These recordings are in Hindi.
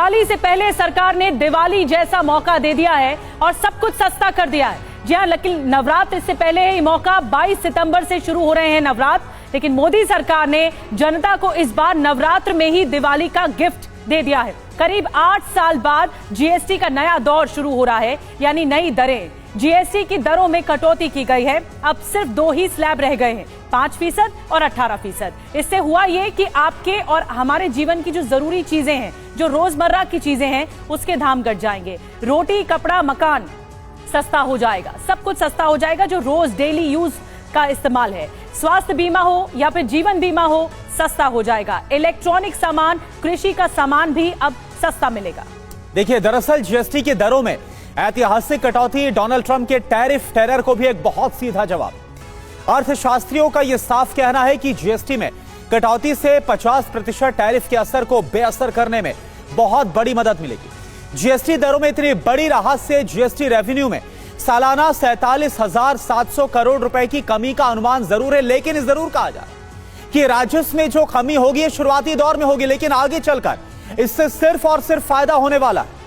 दिवाली से पहले सरकार ने दिवाली जैसा मौका दे दिया है और सब कुछ सस्ता कर दिया है। जी हाँ, लेकिन नवरात्र से पहले ये मौका 22 सितंबर से शुरू हो रहे हैं नवरात्र, लेकिन मोदी सरकार ने जनता को इस बार नवरात्र में ही दिवाली का गिफ्ट दे दिया है। करीब 8 साल बाद जीएसटी का नया दौर शुरू हो रहा है, यानी नई दरें। जीएसटी की दरों में कटौती की गई है। अब सिर्फ 2 ही स्लैब रह गए हैं, 5% और 18%। इससे हुआ ये कि आपके और हमारे जीवन की जो जरूरी चीजें हैं, जो रोजमर्रा की चीजें हैं, उसके दाम घट जाएंगे। रोटी, कपड़ा, मकान सस्ता हो जाएगा, सब कुछ सस्ता हो जाएगा जो रोज डेली यूज का इस्तेमाल है। स्वास्थ्य बीमा हो या फिर जीवन बीमा हो, सस्ता हो जाएगा। इलेक्ट्रॉनिक सामान, कृषि का सामान भी अब सस्ता मिलेगा। देखिए, दरअसल जीएसटी की दरों में ऐतिहासिक कटौती डोनाल्ड ट्रंप के टैरिफ टेरर को भी एक बहुत सीधा जवाब। अर्थशास्त्रियों का यह साफ कहना है कि जीएसटी में कटौती से 50% टैरिफ के असर को बेअसर करने में बहुत बड़ी मदद मिलेगी। जीएसटी दरों में इतनी बड़ी राहत से जीएसटी रेवेन्यू में सालाना 47,700 करोड़ रुपए की कमी का अनुमान जरूर है, लेकिन इस जरूर कहा जाए कि राजस्व में जो कमी होगी ये शुरुआती दौर में होगी, लेकिन आगे चलकर इससे सिर्फ और सिर्फ फायदा होने वाला है।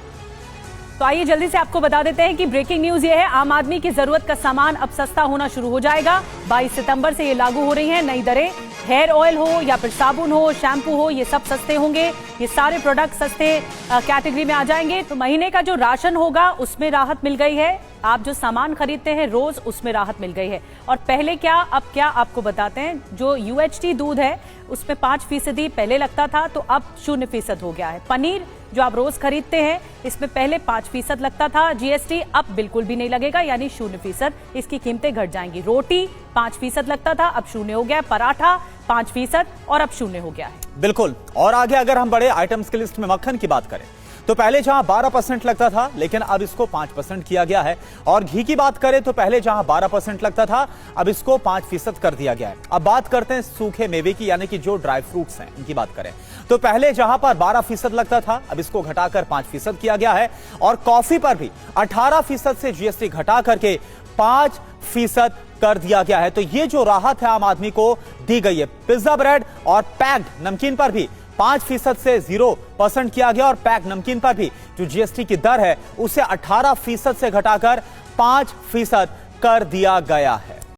तो आइए जल्दी से आपको बता देते हैं कि ब्रेकिंग न्यूज ये है, आम आदमी की जरूरत का सामान अब सस्ता होना शुरू हो जाएगा। 22 सितंबर से ये लागू हो रही हैं नई दरें। हेयर ऑयल हो या फिर साबुन हो, शैम्पू हो, ये सब सस्ते होंगे। ये सारे प्रोडक्ट सस्ते कैटेगरी में आ जाएंगे। तो महीने का जो राशन होगा उसमें राहत मिल गई है। आप जो सामान खरीदते हैं रोज, उसमें राहत मिल गई है। और पहले क्या अब क्या आपको बताते हैं, जो यूएचटी दूध है उसमें 5% पहले लगता था, तो अब 0% हो गया है। पनीर जो आप रोज खरीदते हैं इसमें पहले 5% लगता था जीएसटी, अब बिल्कुल भी नहीं लगेगा, यानी 0%। इसकी कीमतें घट जाएंगी। रोटी 5% लगता था, अब 0 हो गया। पराठा 5% और अब 0 हो गया है। बिल्कुल। और आगे अगर हम बड़े आइटम्स की लिस्ट में मक्खन की बात करें तो पहले जहां 12% लगता था, लेकिन अब इसको 5% किया गया है। और घी की बात करें तो पहले जहां 12% लगता था, अब इसको 5% कर दिया गया है। अब बात करते हैं सूखे मेवे की, यानी कि जो ड्राई फ्रूट्स हैं इनकी बात करें तो पहले जहां पर 12% लगता था, अब इसको घटाकर 5% किया गया है। और कॉफी पर भी 18% से जीएसटी घटा करके 5% कर दिया गया है। तो ये जो राहत है आम आदमी को दी गई है। पिज्जा ब्रेड और पैक्ड नमकीन पर भी 5% से 0% किया गया, और पैक नमकीन पर भी जो जीएसटी की दर है उसे 18% से घटाकर 5% कर दिया गया है।